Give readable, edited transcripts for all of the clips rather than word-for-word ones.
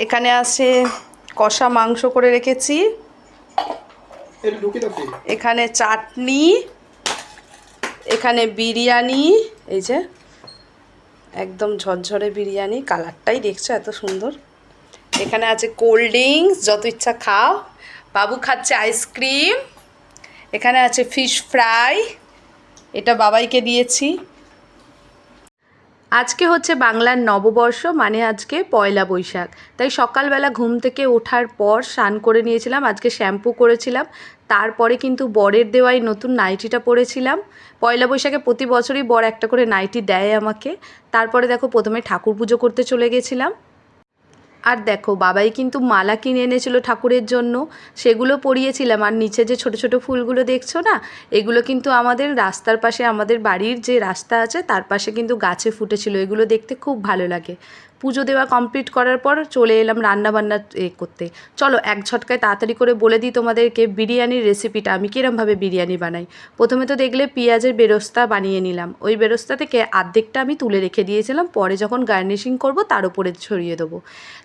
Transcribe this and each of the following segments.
এখানে আছে কষা মাংস করে রেখেছি, এখানে চাটনি, এখানে বিরিয়ানি, এই যে একদম ঝরঝরে বিরিয়ানি, কালারটাই দেখছো এত সুন্দর। এখানে আছে কোল্ড ড্রিঙ্কস, যত ইচ্ছা খাও। বাবু খাচ্ছে আইসক্রিম। এখানে আছে ফিশ ফ্রাই, এটা বাবাইকে দিয়েছি। আজকে হচ্ছে বাংলার নববর্ষ, মানে আজকে পয়লা বৈশাখ। তাই সকালবেলা ঘুম থেকে ওঠার পর স্নান করে নিয়েছিলাম, আজকে শ্যাম্পু করেছিলাম, তারপরে কিন্তু বরের দেওয়াই নতুন নাইটিটা পরেছিলাম। পয়লা বৈশাখে প্রতি বছরই বর একটা করে নাইটি দেয় আমাকে। তারপরে দেখো প্রথমে ঠাকুর পুজো করতে চলে গেছিলাম। আর দেখো বাবাই কিন্তু মালা কিনে এনেছিল ঠাকুরের জন্য, সেগুলো পরিয়েছিলাম। আর নিচে যে ছোট ছোট ফুলগুলো দেখছো না, এগুলো কিন্তু আমাদের রাস্তার পাশে, আমাদের বাড়ির যে রাস্তা আছে তার পাশে কিন্তু গাছে ফুটেছিল, এগুলো দেখতে খুব ভালো লাগে। পুজো দেওয়া কমপ্লিট করার পর চলে এলাম রান্নাবান্না করতে। চলো এক ঝটকায় তাড়াতাড়ি করে বলে দিই তোমাদেরকে বিরিয়ানির রেসিপিটা, আমি কীরমভাবে বিরিয়ানি বানাই। প্রথমে তো দেখলে পেঁয়াজের বেরেস্তা বানিয়ে নিলাম, ওই বেরেস্তা থেকে অর্ধেকটা আমি তুলে রেখে দিয়েছিলাম, পরে যখন গার্নিশিং করব তার উপরে ছড়িয়ে দেবো।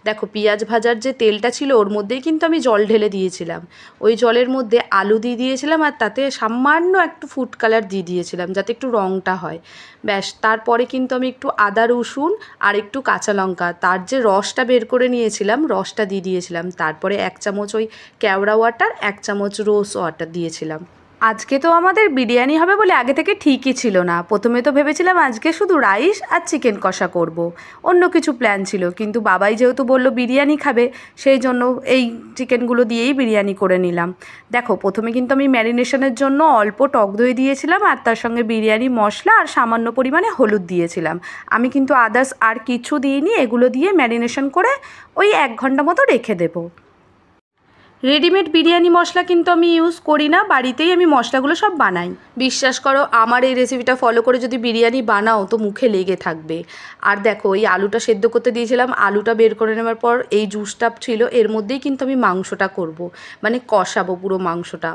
দেখো পেঁয়াজ ভাজার যে তেলটা ছিল ওর মধ্যেই কিন্তু আমি জল ঢেলে দিয়েছিলাম, ওই জলের মধ্যে আলু দিয়ে দিয়েছিলাম, আর তাতে সামান্য একটু ফুড কালার দিয়ে দিয়েছিলাম যাতে একটু রঙটা হয়, ব্যাস। তারপরে কিন্তু আমি একটু আদা রসুন আর একটু কাঁচা লঙ্কা, তার যে রসটা বের করে নিয়েছিলাম রসটা দিয়ে দিয়েছিলাম। তারপরে 1 চামচ ওই কেওড়া ওয়াটার, 1 চামচ রোজ ওয়াটার দিয়েছিলাম। আজকে তো আমাদের বিরিয়ানি হবে বলে আগে থেকে ঠিকই ছিল না, প্রথমে তো ভেবেছিলাম আজকে শুধু রাইস আর চিকেন কষা করব, অন্য কিছু প্ল্যান ছিল, কিন্তু বাবাই যেহেতু বলল বিরিয়ানি খাবে, সেই জন্য এই চিকেনগুলো দিয়েই বিরিয়ানি করে নিলাম। দেখো প্রথমে কিন্তু আমি ম্যারিনেশনের জন্য অল্প টক দই দিয়েছিলাম, আর তার সঙ্গে বিরিয়ানি মশলা আর সামান্য পরিমাণে হলুদ দিয়েছিলাম। আমি কিন্তু আদার্স আর কিছু দিইনি, এগুলো দিয়ে ম্যারিনেশন করে ওই 1 ঘন্টা মতো রেখে দেবো। রেডিমেড বিরিয়ানি মশলা কিন্তু আমি ইউজ করি না, বাড়িতেই আমি মশলাগুলো সব বানাই। বিশ্বাস করো আমার এই রেসিপিটা ফলো করে যদি বিরিয়ানি বানাও তো মুখে লেগে থাকবে। আর দেখো এই আলুটা সেদ্ধ করতে দিয়েছিলাম, আলুটা বের করে নেওয়ার পর এই জুসটা ছিল এর মধ্যেই কিন্তু আমি মাংসটা করব, মানে কষাবো পুরো মাংসটা।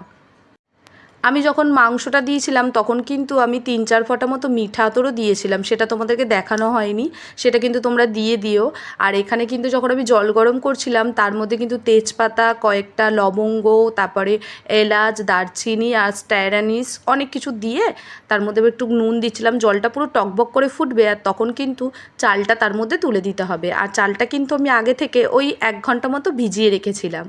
আমি যখন মাংসটা দিয়েছিলাম তখন কিন্তু আমি 3-4 ফোঁটা মতো মিঠা আতরও দিয়েছিলাম, সেটা তোমাদেরকে দেখানো হয়নি, সেটা কিন্তু তোমরা দিয়ে দিও। আর এখানে কিন্তু যখন আমি জল গরম করছিলাম তার মধ্যে কিন্তু তেজপাতা, কয়েকটা লবঙ্গ, তারপরে এলাচ, দারচিনি আর স্টার অ্যানিস অনেক কিছু দিয়ে তার মধ্যে একটু নুন দিচ্ছিলাম। জলটা পুরো টকবক করে ফুটবে আর তখন কিন্তু চালটা তার মধ্যে তুলে দিতে হবে। আর চালটা কিন্তু আমি আগে থেকে ওই 1 ঘন্টা মতো ভিজিয়ে রেখেছিলাম।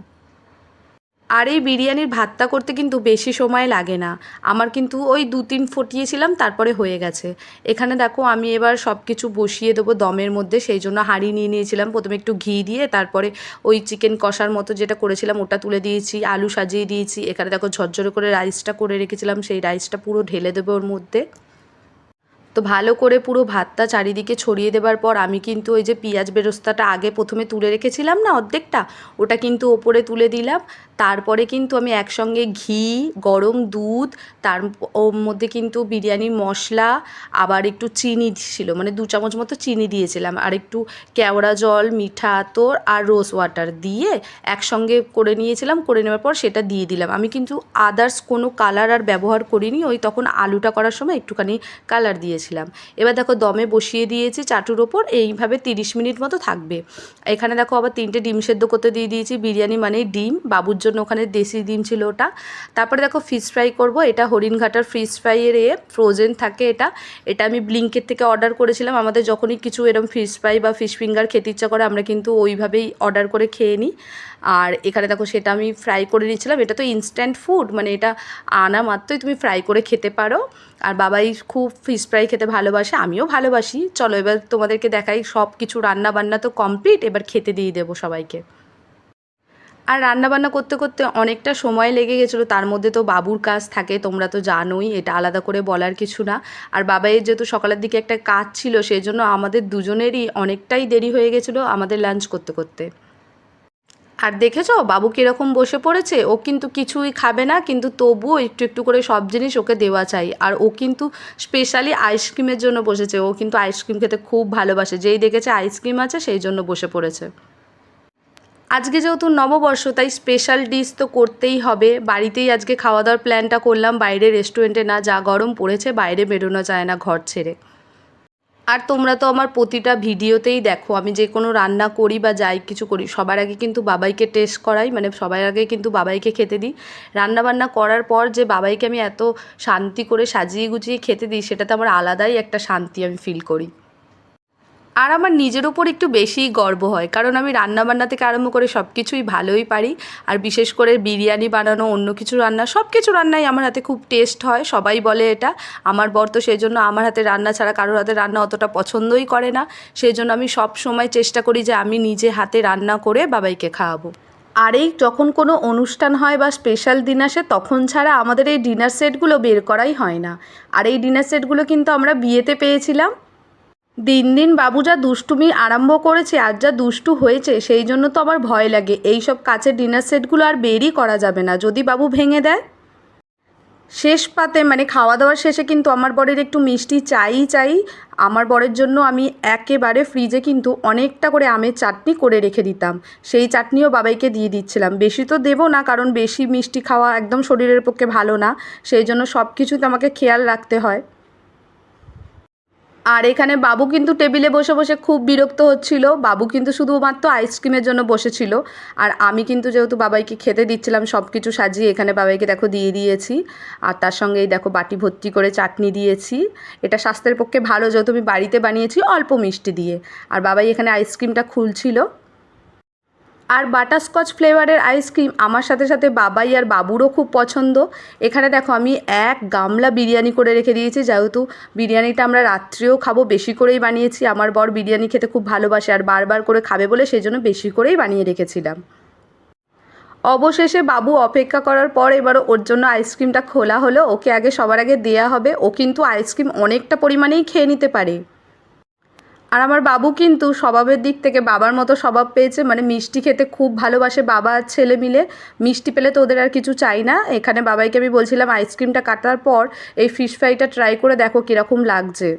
আর এই বিরিয়ানির ভাতটা করতে কিন্তু বেশি সময় লাগে না, আমার কিন্তু ওই 2-3 ফুটিয়েছিলাম তারপরে হয়ে গেছে। এখানে দেখো আমি এবার সব কিছু বসিয়ে দেবো দমের মধ্যে, সেই জন্য হাঁড়ি নিয়ে নিয়েছিলাম, প্রথমে একটু ঘি দিয়ে তারপরে ওই চিকেন কষার মতো যেটা করেছিলাম ওটা তুলে দিয়েছি, আলু সাজিয়ে দিয়েছি। এখানে দেখো ঝরঝরে করে রাইসটা করে রেখেছিলাম, সেই রাইসটা পুরো ঢেলে দেবো ওর মধ্যে। তো ভালো করে পুরো ভাতটা চারিদিকে ছড়িয়ে দেবার পর আমি কিন্তু ওই যে পেঁয়াজ বেরেস্তাটা আগে প্রথমে তুলে রেখেছিলাম না অর্ধেকটা, ওটা কিন্তু ওপরে তুলে দিলাম। তারপরে কিন্তু আমি একসঙ্গে ঘি, গরম দুধ, তার ওর মধ্যে কিন্তু বিরিয়ানি মশলা, আবার একটু চিনি ছিল, মানে 2 চামচ মতো চিনি দিয়েছিলাম, আর একটু কেওড়া জল, মিঠা আতর আর রোজ ওয়াটার দিয়ে একসঙ্গে করে নিয়েছিলাম। করে নেওয়ার পর সেটা দিয়ে দিলাম। আমি কিন্তু আদার্স কোনো কালার আর ব্যবহার করিনি, ওই তখন আলুটা করার সময় একটুখানি কালার দিয়েছিলাম। এবার দেখো দমে বসিয়ে দিয়েছি চাটুর ওপর, এইভাবে 30 মিনিট মতো থাকবে। এখানে দেখো আবার 3টে ডিম সেদ্ধ করতে দিয়ে দিয়েছি, বিরিয়ানি মানেই ডিম, বাবুর জন্য ওখানে দেশি ডিম ছিল ওটা। তারপরে দেখো ফিশ ফ্রাই করব, এটা হরিণঘাটার ফিশ ফ্রাইয়ের ফ্রোজেন থাকে এটা, এটা আমি ব্লিঙ্কেট থেকে অর্ডার করেছিলাম। আমাদের যখনই কিছু এরকম ফিশ ফ্রাই বা ফিশ ফিঙ্গার খেতে ইচ্ছা করে আমরা কিন্তু ওইভাবেই অর্ডার করে খেয়ে নিই। আর এখানে দেখো সেটা আমি ফ্রাই করে নিচ্ছিলাম, এটা তো ইনস্ট্যান্ট ফুড, মানে এটা আনা মাত্রই তুমি ফ্রাই করে খেতে পারো। আর বাবাই খুব ফিশ ফ্রাই খেতে ভালোবাসে, আমিও ভালোবাসি। চলো এবার তোমাদেরকে দেখাই, সব কিছু রান্না বান্না তো কমপ্লিট, এবার খেতে দিয়ে দেবো সবাইকে। আর রান্নাবান্না করতে করতে অনেকটা সময় লেগে গেছিলো, তার মধ্যে তো বাবুর কাজ থাকে তোমরা তো জানোই, এটা আলাদা করে বলার কিছু না। আর বাবাইয়ের যেহেতু সকালের দিকে একটা কাজ ছিল সেই জন্য আমাদের দুজনেরই অনেকটাই দেরি হয়ে গেছিলো আমাদের লাঞ্চ করতে করতে। আর দেখেছো বাবু কীরকম বসে পড়েছে, ও কিন্তু কিছুই খাবে না, কিন্তু তবুও একটু একটু করে সব জিনিস ওকে দেওয়া চাই। আর ও কিন্তু স্পেশালি আইসক্রিমের জন্য বসেছে, ও কিন্তু আইসক্রিম খেতে খুব ভালোবাসে, যেই দেখেছে আইসক্রিম আছে সেই জন্য বসে পড়েছে। আজকে যেহেতু নববর্ষ তাই স্পেশাল ডিশ তো করতেই হবে, বাড়িতেই আজকে খাওয়া দাওয়ার প্ল্যানটা করলাম, বাইরে রেস্টুরেন্টে না, যা গরম পড়েছে বাইরে বেরোনো যায় না ঘর ছেড়ে। আর তোমরা তো আমার প্রতিটা ভিডিওতেই দেখো আমি যে কোনো রান্না করি বা যাই কিছু করি সবার আগে কিন্তু বাবাইকে টেস্ট করাই, মানে সবার আগে কিন্তু বাবাইকে খেতে দিই। রান্নাবান্না করার পর যে বাবাইকে আমি এত শান্তি করে সাজিয়ে গুছিয়ে খেতে দিই সেটাতে আমার আলাদাই একটা শান্তি আমি ফিল করি। আর আমার নিজের ওপর একটু বেশিই গর্ব হয়, কারণ আমি রান্নাবান্না থেকে আরম্ভ করে সব কিছুই ভালোই পারি। আর বিশেষ করে বিরিয়ানি বানানো, অন্য কিছু রান্না, সব কিছু রান্নাই আমার হাতে খুব টেস্ট হয়, সবাই বলে এটা। আমার বর তো সেই জন্য আমার হাতে রান্না ছাড়া কারোর হাতে রান্না অতটা পছন্দই করে না। সেই জন্য আমি সব সময় চেষ্টা করি যে আমি নিজে হাতে রান্না করে বাবাইকে খাওয়াবো। আর এই যখন কোনো অনুষ্ঠান হয় বা স্পেশাল দিন আসে তখন ছাড়া আমাদের এই ডিনার সেটগুলো বের করাই হয় না। আর এই ডিনার সেটগুলো কিন্তু আমরা বিয়েতে পেয়েছিলাম। দিন দিন বাবু যা দুষ্টুমি আরম্ভ করেছে আর যা দুষ্টু হয়েছে সেই জন্য তো আমার ভয় লাগে এই সব কাচের ডিনার সেটগুলো আর বেরই করা যাবে না যদি বাবু ভেঙে দেয়। শেষ পাতে মানে খাওয়া দাওয়ার শেষে কিন্তু আমার বরের একটু মিষ্টি চাই। আমার বরের জন্য আমি একেবারে ফ্রিজে কিন্তু অনেকটা করে আমের চাটনি করে রেখে দিতাম, সেই চাটনিও বাবাইকে দিয়ে দিচ্ছিলাম। বেশি তো দেবো না, কারণ বেশি মিষ্টি খাওয়া একদম শরীরের পক্ষে ভালো না, সেই জন্য সব কিছুতে আমাকে খেয়াল রাখতে হয়। আর এখানে বাবু কিন্তু টেবিলে বসে বসে খুব বিরক্ত হচ্ছিল, বাবু কিন্তু শুধুমাত্র আইসক্রিমের জন্য বসেছিল। আর আমি কিন্তু যেহেতু বাবাইকে খেতে দিচ্ছিলাম সব কিছু সাজিয়ে এখানে বাবাইকে দেখো দিয়ে দিয়েছি। আর তার সঙ্গে এই দেখো বাটি ভর্তি করে চাটনি দিয়েছি। এটা স্বাস্থ্যের পক্ষে ভালো, যেহেতু আমি বাড়িতে বানিয়েছি অল্প মিষ্টি দিয়ে। আর বাবাই এখানে আইসক্রিমটা খুলছিল। আর বাটারস্কচ ফ্লেভারের আইসক্রিম আমার সাথে সাথে বাবাই আর বাবুরও খুব পছন্দ। এখানে দেখো আমি এক গামলা বিরিয়ানি করে রেখে দিয়েছি, যেহেতু বিরিয়ানিটা আমরা রাত্রেও খাবো, বেশি করেই বানিয়েছি। আমার বর বিরিয়ানি খেতে খুব ভালোবাসে আর বারবার করে খাবে বলে সেই জন্য বেশি করেই বানিয়ে রেখেছিলাম। অবশেষে বাবু অপেক্ষা করার পর এবার ওর জন্য আইসক্রিমটা খোলা হলো। ওকে আগে সবার আগে দেয়া হবে, ও কিন্তু আইসক্রিম অনেকটা পরিমাণেই খেয়ে নিতে পারে। আর আমার বাবু কিন্তু স্বভাবের দিক থেকে বাবার মতো স্বভাব পেয়েছে, মানে মিষ্টি খেতে খুব ভালোবাসে। বাবা আর ছেলে মিলে মিষ্টি পেলে তো ওদের আর কিছু চাই না। এখানে বাবাইকে আমি বলছিলাম আইসক্রিমটা কাটার পর এই ফিশ ফ্রাইটা ট্রাই করে দেখো কীরকম লাগছে।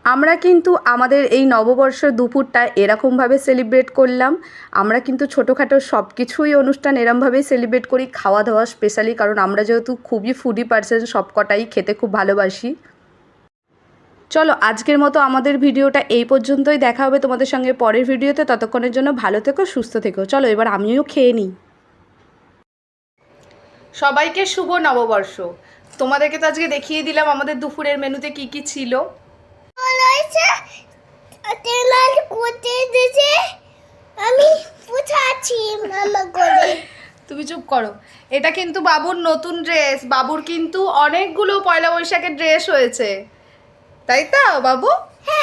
আমরা কিন্তু আমাদের এই নববর্ষের দুপুরটা এরকমভাবে সেলিব্রেট করলাম। আমরা কিন্তু ছোটোখাটো সব কিছুই অনুষ্ঠান এরমভাবেই সেলিব্রেট করি, খাওয়া দাওয়া স্পেশালি, কারণ আমরা যেহেতু খুবই ফুডি পার্সন, সব কটাই খেতে খুব ভালোবাসি। চলো আজকের মতো আমাদের ভিডিওটা এই পর্যন্তই, দেখা হবে তোমাদের সঙ্গে পরের ভিডিওতে। ততক্ষণের জন্য ভালো থেকো, সুস্থ থেকো। চলো এবার আমিও খেয়ে নিই। সবাইকে শুভ নববর্ষ। তোমাদেরকে তো আজকে দেখিয়ে দিলাম আমাদের দুপুরের মেনুতে কি কি ছিল। তুমি চুপ করো। এটা কিন্তু বাবুর নতুন ড্রেস, বাবুর কিন্তু অনেকগুলো পয়লা বৈশাখের ড্রেস হয়েছে, তাই তো বাবু?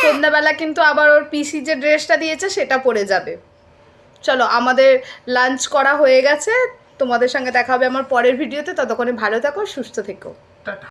সন্ধ্যাবেলা কিন্তু আবার ওর পিসি যে ড্রেসটা দিয়েছে সেটা পরে যাবে। চলো আমাদের লাঞ্চ করা হয়ে গেছে, তোমাদের সঙ্গে দেখা হবে আমার পরের ভিডিওতে। ততক্ষণে ভালো থাকো, সুস্থ থেকো।